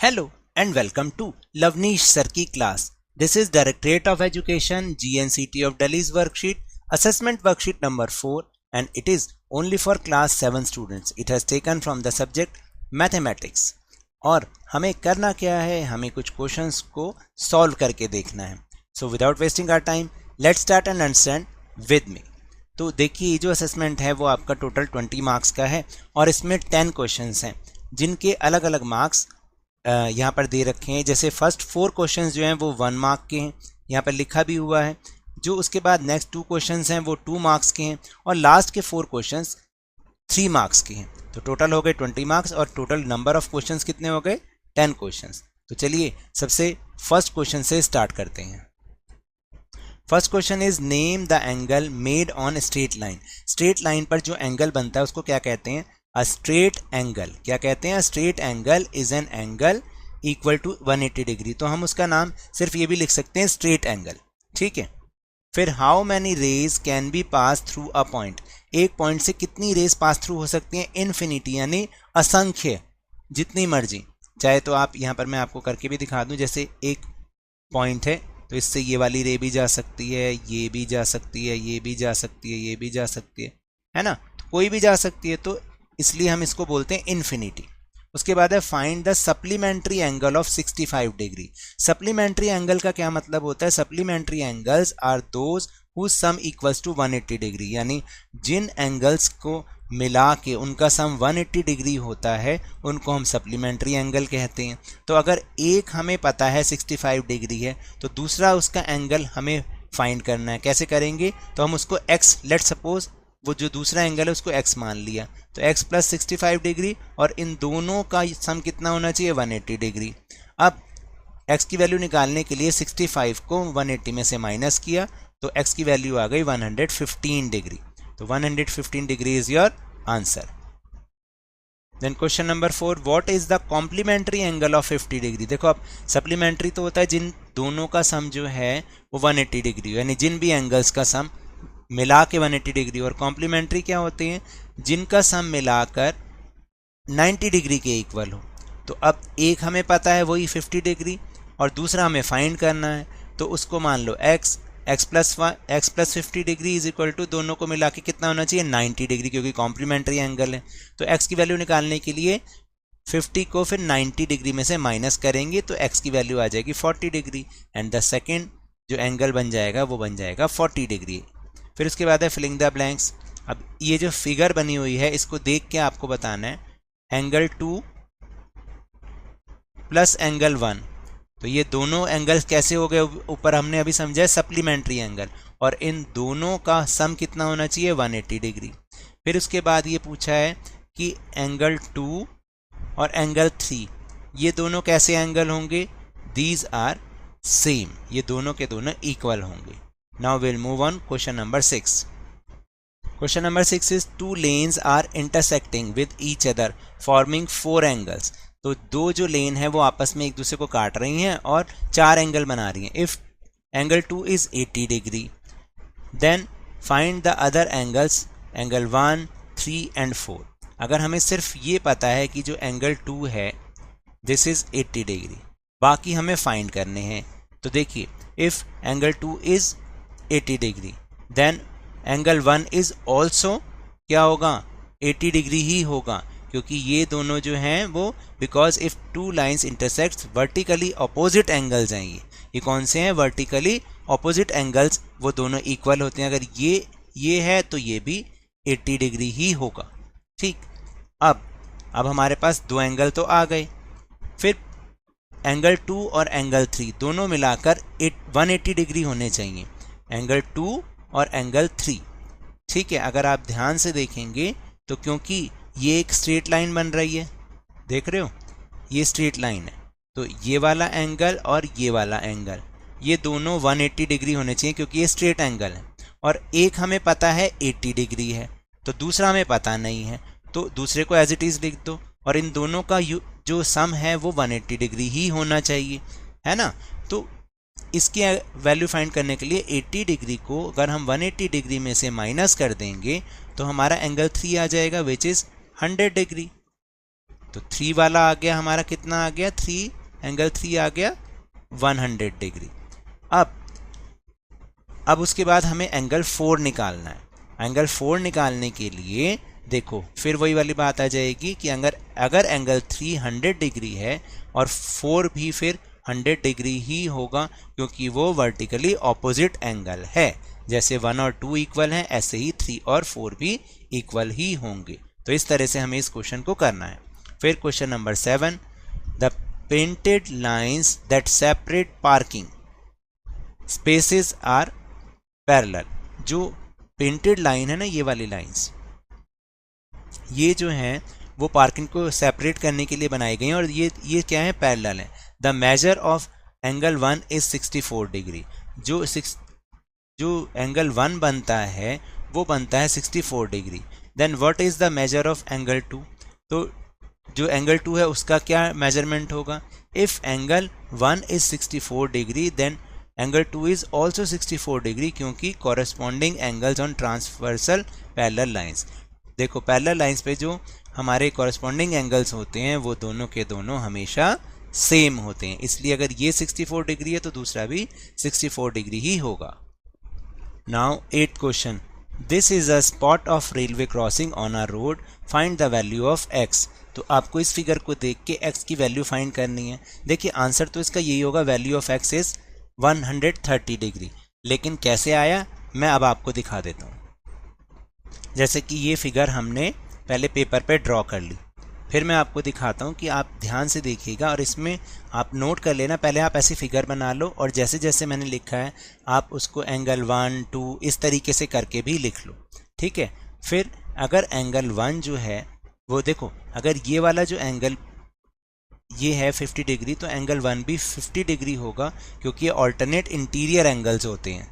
Hello and welcome to Lavneesh Sir की class. This is Directorate of Education GNCT of Delhi's worksheet, assessment worksheet number 4, and it is only for class 7 students. It has taken from the subject mathematics. और हमें करना क्या है, हमें कुछ questions को solve करके देखना है. So without wasting our time, let's start and understand with me. तो देखिए, जो असेसमेंट है वो आपका टोटल 20 मार्क्स का है और इसमें 10 क्वेश्चंस हैं जिनके अलग अलग मार्क्स यहाँ पर दे रखे हैं. जैसे फर्स्ट 4 क्वेश्चंस जो हैं वो 1 मार्क के हैं, यहाँ पर लिखा भी हुआ है. जो उसके बाद नेक्स्ट 2 क्वेश्चंस हैं वो 2 मार्क्स के हैं और लास्ट के 4 क्वेश्चंस 3 मार्क्स के हैं. तो टोटल हो गए 20 मार्क्स और टोटल नंबर ऑफ क्वेश्चंस कितने हो गए, 10 क्वेश्चंस. तो चलिए सबसे फर्स्ट क्वेश्चन से स्टार्ट करते हैं. First question is name the angle made on straight line. Straight line पर जो एंगल बनता है उसको क्या कहते हैं, अ स्ट्रेट एंगल. क्या कहते हैं, straight angle is an angle equal to 180 degree. तो हम उसका नाम सिर्फ ये भी लिख सकते हैं, स्ट्रेट एंगल. ठीक है. फिर how many raise can be pass through a point. एक पॉइंट से कितनी रेज पास थ्रू हो सकती हैं, इन्फिनिटी यानी असंख्य, जितनी मर्जी. चाहे तो आप यहाँ पर मैं आपको करके भी दिखा दूँ. जैसे एक पॉइंट है तो इससे ये वाली रे भी जा सकती है, ये भी जा सकती है, ये भी जा सकती है, ये भी जा सकती है ना. तो कोई भी जा सकती है, तो इसलिए हम इसको बोलते हैं इन्फिनिटी. उसके बाद है find the supplementary angle of 65 degree. Supplementary angle का क्या मतलब होता है, supplementary angles are those who sum equals to 180 degree. यानी जिन एंगल्स को मिला के उनका सम 180 डिग्री होता है उनको हम सप्लीमेंट्री एंगल कहते हैं. तो अगर एक हमें पता है 65 डिग्री है तो दूसरा उसका एंगल हमें फाइंड करना है. कैसे करेंगे, तो हम उसको x, लेट सपोज वो जो दूसरा एंगल है उसको x मान लिया, तो x प्लस 65 डिग्री और इन दोनों का सम कितना होना चाहिए, 180 डिग्री. अब x की वैल्यू निकालने के लिए 65 को 180 में से माइनस किया तो x की वैल्यू आ गई 115 डिग्री. तो 115 degree is your answer. Then question number 4, what is the complementary angle of 50 degree. देखो, अब सप्लीमेंट्री तो होता है जिन दोनों का सम जो है वो 180 डिग्री, यानी जिन भी एंगल्स का सम मिला के 180 डिग्री. और कॉम्प्लीमेंट्री क्या होते हैं, जिनका सम मिलाकर 90 डिग्री के इक्वल हो. तो अब एक हमें पता है वही 50 डिग्री और दूसरा हमें फाइंड करना है, तो उसको मान लो x plus 50 degree is equal to, दोनों को मिला के कितना होना चाहिए, 90 डिग्री, क्योंकि कॉम्प्लीमेंट्री एंगल है. तो x की वैल्यू निकालने के लिए 50 को फिर 90 डिग्री में से माइनस करेंगे तो x की वैल्यू आ जाएगी 40 डिग्री एंड द सेकेंड जो एंगल बन जाएगा वो बन जाएगा 40 डिग्री. फिर उसके बाद है फिलिंग द ब्लैंक्स. अब ये जो फिगर बनी हुई है इसको देख के आपको बताना है एंगल 2 प्लस एंगल 1. तो ये दोनों एंगल्स कैसे हो गए, ऊपर हमने अभी समझा है सप्लीमेंट्री एंगल, और इन दोनों का सम कितना होना चाहिए, 180 डिग्री. फिर उसके बाद ये पूछा है कि एंगल 2 और एंगल 3 ये दोनों कैसे एंगल होंगे, दीज आर सेम, ये दोनों के दोनों इक्वल होंगे. Now we'll move on. Question number 6. Question number 6 is two lanes are intersecting with each other forming 4 angles. तो दो जो लेन है वो आपस में एक दूसरे को काट रही हैं और 4 एंगल बना रही हैं. If angle 2 is 80 degree, then find the other angles, angle 1, 3 and 4. अगर हमें सिर्फ ये पता है कि जो एंगल 2 है this is 80 degree, बाकी हमें फाइंड करने हैं. तो देखिए, if angle 2 is 80 degree then angle 1 is also क्या होगा, 80 डिग्री ही होगा, क्योंकि ये दोनों जो हैं वो because if two lines intersect vertically opposite angles हैं. ये कौन से हैं, वर्टिकली अपोजिट एंगल्स, वो दोनों इक्वल होते हैं. अगर ये है तो ये भी 80 डिग्री ही होगा. ठीक. अब हमारे पास दो एंगल तो आ गए. फिर एंगल 2 और एंगल 3 दोनों मिलाकर 180 डिग्री होने चाहिए, एंगल 2 और एंगल 3. ठीक है. अगर आप ध्यान से देखेंगे तो क्योंकि ये एक स्ट्रेट लाइन बन रही है, देख रहे हो, ये स्ट्रेट लाइन है, तो ये वाला एंगल और ये वाला एंगल ये दोनों 180 डिग्री होने चाहिए क्योंकि ये स्ट्रेट एंगल है. और एक हमें पता है 80 डिग्री है तो दूसरा हमें पता नहीं है, तो दूसरे को एज इट इज़ लिख दो और इन दोनों का जो सम है वो 180 डिग्री ही होना चाहिए, है ना. तो इसकी वैल्यू फाइंड करने के लिए 80 डिग्री को अगर हम 180 डिग्री में से माइनस कर देंगे तो हमारा एंगल 3 आ जाएगा विच इज़ 100 डिग्री. तो 3 वाला आ गया हमारा, कितना आ गया, 3 एंगल 3 आ गया 100 डिग्री। अब उसके बाद हमें एंगल 4 निकालना है। एंगल 4 निकालने के लिए देखो फिर वही वाली बात आ जाएगी कि अगर एंगल 300 डिग्री है और 4 भी फिर 100 डिग्री ही होगा, क्योंकि वो वर्टिकली ऑपोजिट एंगल है। जैसे 1 और 2 इक्वल हैं, ऐसे ही 3 और 4 भी इक्वल ही होंगे। तो इस तरह से हमें इस क्वेश्चन को करना है। फिर question number 7, the painted lines that separate parking spaces are parallel. जो पेंटेड लाइन है ना, ये वाली लाइंस, ये जो हैं वो पार्किंग को सेपरेट करने के लिए बनाई गई हैं, और ये क्या है, पैरेलल है। The measure of angle 1 is 64 degree. जो एंगल 1 बनता है वो बनता है 64 degree. Then what is the measure of angle 2। तो जो एंगल 2 है उसका क्या मेजरमेंट होगा। If angle 1 is 64 degree then angle 2 is also 64 degree, क्योंकि corresponding angles on transversal parallel lines. देखो पैरेलल लाइंस पे जो हमारे कॉरेस्पॉन्डिंग एंगल्स होते हैं वो दोनों के दोनों हमेशा सेम होते हैं, इसलिए अगर ये 64 डिग्री है तो दूसरा भी 64 डिग्री ही होगा। Now 8th question, this is a spot of railway crossing on a road, find the value of x। तो आपको इस फिगर को देख के x की वैल्यू फाइंड करनी है। देखिए आंसर तो इसका यही होगा, value of x is 130 degree. लेकिन कैसे आया मैं अब आपको दिखा देता हूँ। जैसे कि ये फिगर हमने पहले पेपर पे ड्रॉ कर ली, फिर मैं आपको दिखाता हूँ कि आप ध्यान से देखिएगा और इसमें आप नोट कर लेना। पहले आप ऐसी फिगर बना लो और जैसे जैसे मैंने लिखा है आप उसको एंगल 1 2 इस तरीके से करके भी लिख लो, ठीक है। फिर अगर एंगल 1 जो है वो देखो, अगर ये वाला जो एंगल ये है 50 डिग्री तो एंगल 1 भी 50 डिग्री होगा, क्योंकि ये ऑल्टरनेट इंटीरियर एंगल्स होते हैं।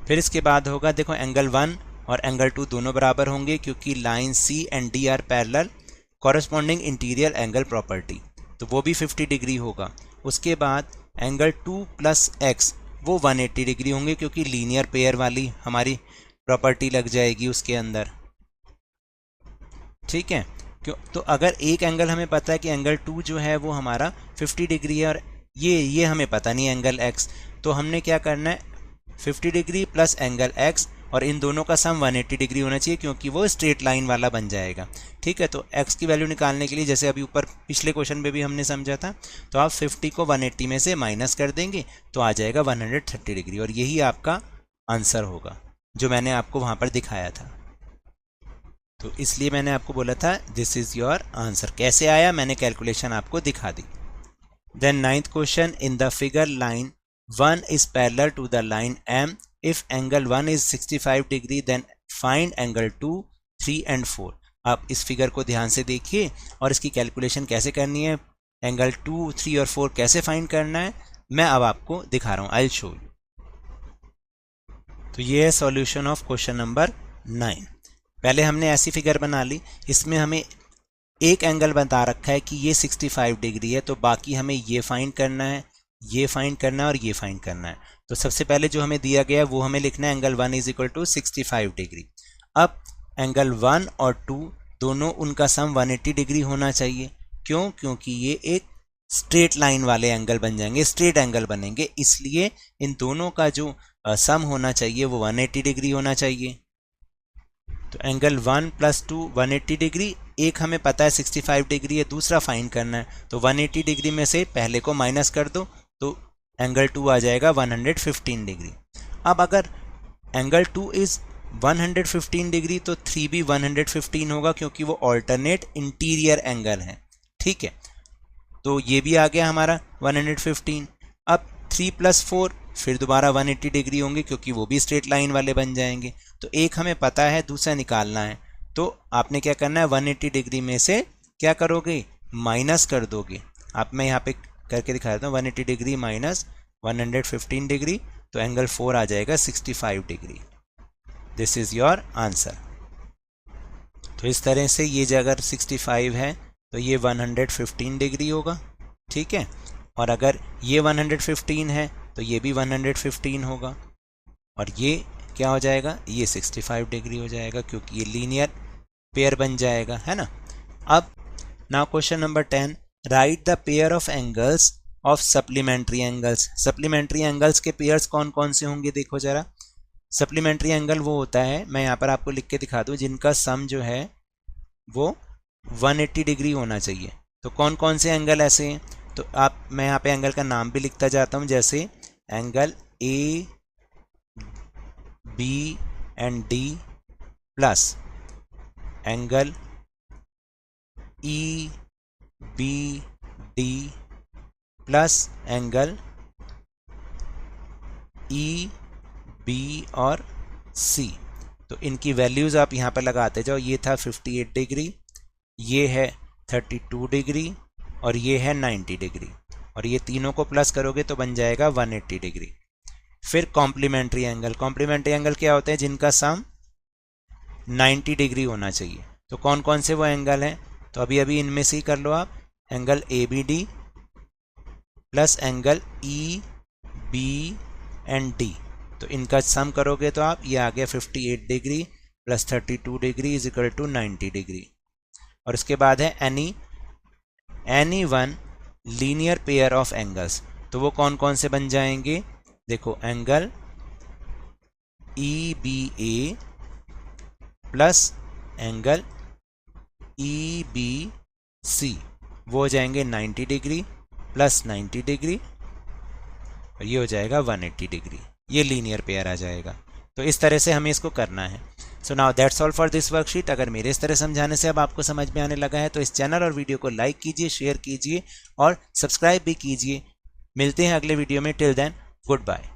फिर इसके बाद होगा देखो एंगल 1 और एंगल 2 दोनों बराबर होंगे, क्योंकि line C and D are parallel, corresponding interior angle property, तो वो भी 50 डिग्री होगा। उसके बाद एंगल 2 प्लस x वो 180 डिग्री होंगे, क्योंकि लीनियर पेयर वाली हमारी प्रॉपर्टी लग जाएगी उसके अंदर, ठीक है। क्यों, तो अगर एक एंगल हमें पता है कि एंगल 2 जो है वो हमारा 50 डिग्री है और ये हमें पता नहीं एंगल x, तो हमने क्या करना है 50 डिग्री प्लस एंगल x और इन दोनों का सम 180 डिग्री होना चाहिए, क्योंकि वो स्ट्रेट लाइन वाला बन जाएगा, ठीक है। तो x की वैल्यू निकालने के लिए जैसे अभी ऊपर पिछले क्वेश्चन में भी हमने समझा था, तो आप 50 को 180 में से माइनस कर देंगे तो आ जाएगा 130 डिग्री, और यही आपका आंसर होगा जो मैंने आपको वहाँ पर दिखाया था। तो इसलिए मैंने आपको बोला था दिस इज़ योर आंसर। कैसे आया मैंने कैलकुलेशन आपको दिखा दी। Then 9th question, in the figure line 1 is parallel to the line M. If angle 1 is 65 degree, then find angle 2, 3 and 4. आप इस फिगर को ध्यान से देखिए और इसकी कैलकुलेशन कैसे करनी है, एंगल 2, 3 और 4 कैसे फाइंड करना है मैं अब आपको दिखा रहा हूँ। I show you. तो ये है सॉल्यूशन ऑफ क्वेश्चन नंबर 9। पहले हमने ऐसी फिगर बना ली, इसमें हमें एक एंगल बता रखा है कि ये 65 डिग्री है, तो बाकी हमें ये फाइंड करना है, ये फाइंड करना है और ये फाइंड करना है। तो सबसे पहले जो हमें दिया गया है वो हमें लिखना है angle 1 is equal to 65 degree. अब एंगल 1 और 2 दोनों उनका सम 180 डिग्री होना चाहिए। क्यों? क्योंकि ये एक स्ट्रेट लाइन वाले एंगल बन जाएंगे, स्ट्रेट एंगल बनेंगे, इसलिए इन दोनों का जो सम होना चाहिए वो 180 डिग्री होना चाहिए। तो एंगल 1 प्लस 2 180 डिग्री, एक हमें पता है 65 डिग्री है, दूसरा फाइंड करना है, तो 180 डिग्री में से पहले को माइनस कर दो तो एंगल 2 आ जाएगा 115 डिग्री। अब अगर एंगल 2 इज 115 डिग्री तो 3 भी 115 होगा, क्योंकि वो ऑल्टरनेट इंटीरियर एंगल है, ठीक है। तो ये भी आ गया हमारा 115। अब 3 प्लस 4 फिर दोबारा 180 डिग्री होंगे, क्योंकि वो भी स्ट्रेट लाइन वाले बन जाएंगे। तो एक हमें पता है, दूसरा निकालना है, तो आपने क्या करना है 180 डिग्री में से क्या करोगे, माइनस कर दोगे। आप मैं यहाँ पे करके दिखा देता हूँ, 180 डिग्री माइनस 115 डिग्री, तो एंगल 4 आ जाएगा 65 degree. This is your answer. तो इस तरह से ये जो अगर 65 है तो ये 115 डिग्री होगा, ठीक है। और अगर ये 115 है तो ये भी 115 होगा, और ये क्या हो जाएगा, ये 65 डिग्री हो जाएगा, क्योंकि ये लीनियर पेयर बन जाएगा, है ना। अब now question number 10, right the pair of angles of supplementary angles. Supplementary angles के पेयर्स कौन कौन से होंगे देखो जरा। सप्लीमेंट्री एंगल वो होता है, मैं यहाँ पर आपको लिख के दिखा दूँ, जिनका सम जो है वो 180 डिग्री होना चाहिए। तो कौन कौन से एंगल ऐसे हैं, तो मैं यहाँ पे एंगल का नाम भी लिखता जाता हूँ, जैसे angle A B and D plus angle E B D plus angle E B और सी। तो इनकी वैल्यूज़ आप यहाँ पर लगाते जाओ। ये था 58 डिग्री, ये है 32 डिग्री और ये है 90 डिग्री, और ये तीनों को प्लस करोगे तो बन जाएगा 180 डिग्री। फिर कॉम्प्लीमेंट्री एंगल। कॉम्प्लीमेंट्री एंगल क्या होते हैं, जिनका सम 90 डिग्री होना चाहिए। तो कौन कौन से वो एंगल हैं, तो अभी अभी इनमें से ही कर लो आप। Angle A B D plus angle E B and D, तो इनका सम करोगे तो आप ये आ गया 58 degree plus 32 degree is equal to 90 degree. और इसके बाद है any one linear pair of angles. तो वो कौन कौन से बन जाएंगे, देखो angle E B A plus angle E B C, वो हो जाएंगे 90 डिग्री प्लस 90 डिग्री, और ये हो जाएगा 180 डिग्री। ये लीनियर पेयर आ जाएगा। तो इस तरह से हमें इसको करना है। So now that's all for this worksheet. अगर मेरे इस तरह समझाने से अब आपको समझ में आने लगा है तो इस चैनल और वीडियो को लाइक कीजिए, शेयर कीजिए और सब्सक्राइब भी कीजिए। मिलते हैं अगले वीडियो में। Till then good bye.